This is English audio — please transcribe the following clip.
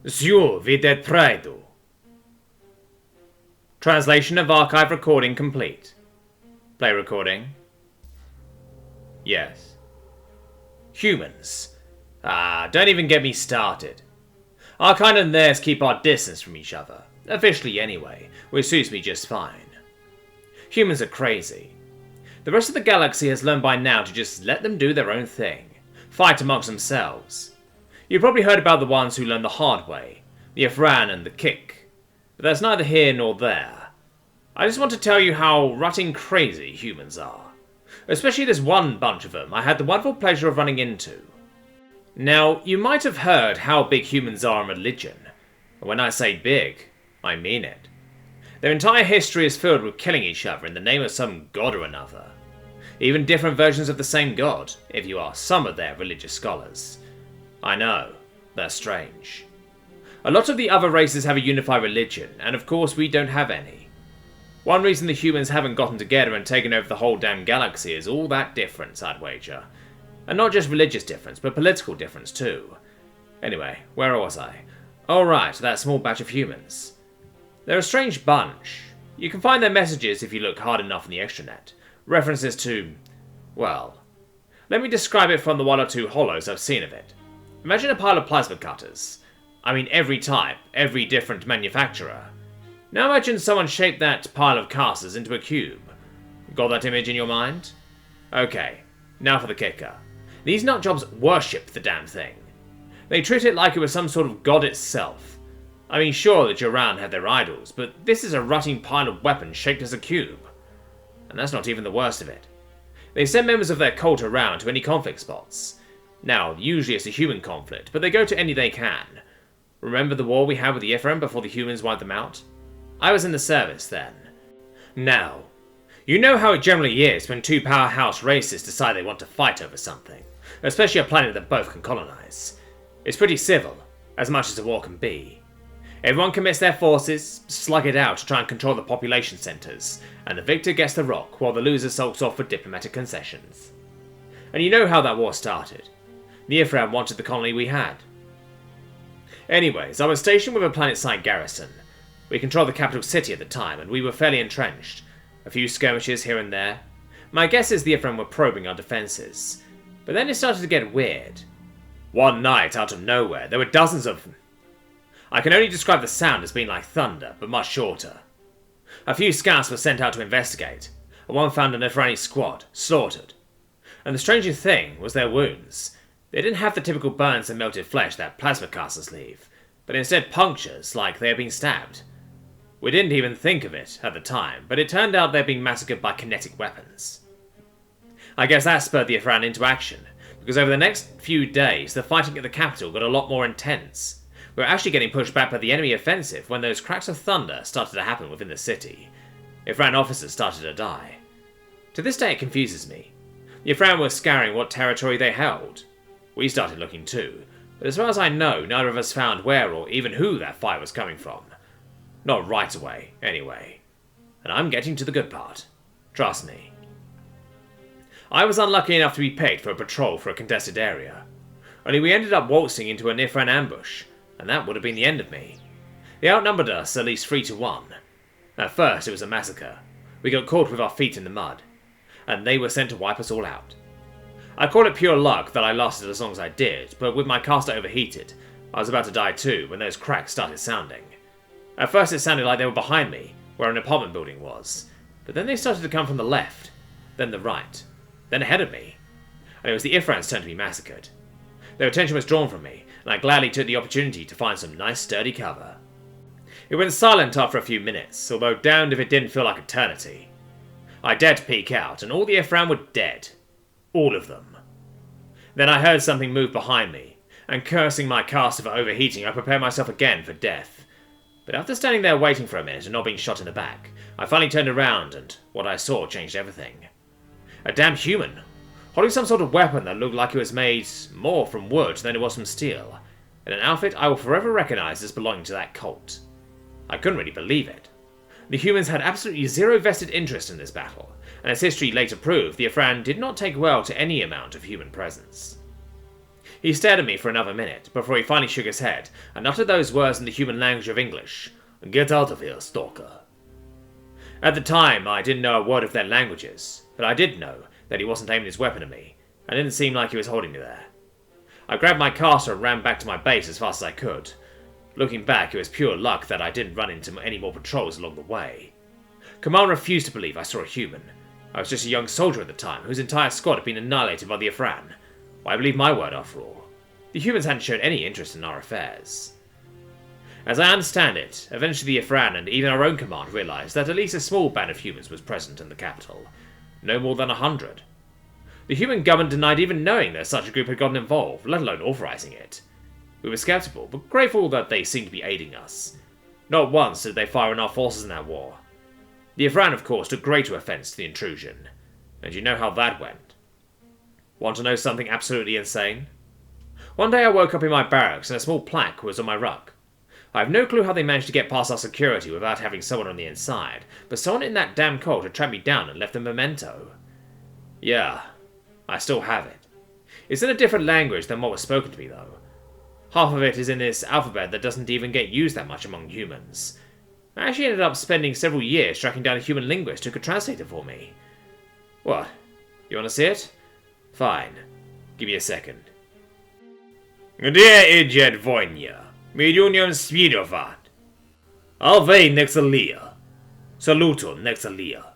Zio vide traido. Translation of archive recording complete. Play recording. Yes. Humans. Don't even get me started. Our kind and theirs keep our distance from each other. Officially anyway, which suits me just fine. Humans are crazy. The rest of the galaxy has learned by now to just let them do their own thing. Fight amongst themselves. You've probably heard about the ones who learn the hard way. The Afran and the Kick. But that's neither here nor there. I just want to tell you how rutting crazy humans are. Especially this one bunch of them I had the wonderful pleasure of running into. Now, you might have heard how big humans are in religion. And when I say big, I mean it. Their entire history is filled with killing each other in the name of some god or another. Even different versions of the same god, if you ask some of their religious scholars. I know, they're strange. A lot of the other races have a unified religion, and of course we don't have any. One reason the humans haven't gotten together and taken over the whole damn galaxy is all that difference, I'd wager. And not just religious difference, but political difference too. Anyway, where was I? Oh right, that small batch of humans. They're a strange bunch. You can find their messages if you look hard enough in the extranet. References to, well, let me describe it from the one or two hollows I've seen of it. Imagine a pile of plasma cutters. I mean every type, every different manufacturer. Now imagine someone shaped that pile of casters into a cube. Got that image in your mind? Okay, now for the kicker. These nutjobs worship the damn thing. They treat it like it was some sort of god itself. I mean, sure, the Joran had their idols, but this is a rutting pile of weapons shaped as a cube. And that's not even the worst of it. They send members of their cult around to any conflict spots. Now, usually it's a human conflict, but they go to any they can. Remember the war we had with the Ifram before the humans wiped them out? I was in the service then. Now, you know how it generally is when two powerhouse races decide they want to fight over something, especially a planet that both can colonize. It's pretty civil, as much as a war can be. Everyone commits their forces, slug it out to try and control the population centers, and the victor gets the rock while the loser sulks off for diplomatic concessions. And you know how that war started. The Ifram wanted the colony we had. Anyways, I was stationed with a planet-side garrison. We controlled the capital city at the time, and we were fairly entrenched. A few skirmishes here and there. My guess is the Ifram were probing our defenses. But then it started to get weird. One night, out of nowhere, there were dozens of them. I can only describe the sound as being like thunder, but much shorter. A few scouts were sent out to investigate, and one found an Ifrani squad, slaughtered. And the strangest thing was their wounds. They didn't have the typical burns and melted flesh that plasma casters leave, but instead punctures like they had been stabbed. We didn't even think of it at the time, but it turned out they'd been massacred by kinetic weapons. I guess that spurred the Ifran into action, because over the next few days the fighting at the capital got a lot more intense. We were actually getting pushed back by the enemy offensive when those cracks of thunder started to happen within the city. Ifran officers started to die. To this day it confuses me. The Ifran were scouring what territory they held. We started looking too, but as far as I know, neither of us found where or even who that fire was coming from. Not right away, anyway. And I'm getting to the good part. Trust me. I was unlucky enough to be picked for a patrol for a contested area. Only we ended up waltzing into an Ifran ambush, and that would have been the end of me. They outnumbered us at least 3-1. At first it was a massacre. We got caught with our feet in the mud, and they were sent to wipe us all out. I call it pure luck that I lasted as long as I did, but with my caster overheated, I was about to die too when those cracks started sounding. At first it sounded like they were behind me, where an apartment building was, but then they started to come from the left, then the right, then ahead of me, and it was the Ifran's turn to be massacred. Their attention was drawn from me, and I gladly took the opportunity to find some nice sturdy cover. It went silent after a few minutes, although damned if it didn't feel like eternity. I dared to peek out, and all the Ifran were dead. All of them. Then I heard something move behind me, and cursing my caster for overheating, I prepared myself again for death. But after standing there waiting for a minute and not being shot in the back, I finally turned around, and what I saw changed everything. A damn human, holding some sort of weapon that looked like it was made more from wood than it was from steel, in an outfit I will forever recognize as belonging to that cult. I couldn't really believe it. The humans had absolutely zero vested interest in this battle, and as history later proved, the Ifran did not take well to any amount of human presence. He stared at me for another minute, before he finally shook his head, and uttered those words in the human language of English. "Get out of here, stalker." At the time, I didn't know a word of their languages, but I did know that he wasn't aiming his weapon at me, and it didn't seem like he was holding me there. I grabbed my caster and ran back to my base as fast as I could. Looking back, it was pure luck that I didn't run into any more patrols along the way. Command refused to believe I saw a human. I was just a young soldier at the time, whose entire squad had been annihilated by the Afran. Why believe my word after all? The humans hadn't shown any interest in our affairs. As I understand it, eventually the Afran and even our own command realized that at least a small band of humans was present in the capital. No more than 100. The human government denied even knowing that such a group had gotten involved, let alone authorizing it. We were skeptical, but grateful that they seemed to be aiding us. Not once did they fire on our forces in that war. The Afran, of course, took greater offense to the intrusion. And you know how that went. Want to know something absolutely insane? One day I woke up in my barracks and a small plaque was on my rug. I have no clue how they managed to get past our security without having someone on the inside, but someone in that damn cult had tracked me down and left a memento. Yeah, I still have it. It's in a different language than what was spoken to me, though. Half of it is in this alphabet that doesn't even get used that much among humans. I actually ended up spending several years tracking down a human linguist who could translate it for me. What? You want to see it? Fine. Give me a second. Dear Dwavenminer, Medunium spidovat. AVE NEX ALEA. Saluton NEX ALEA.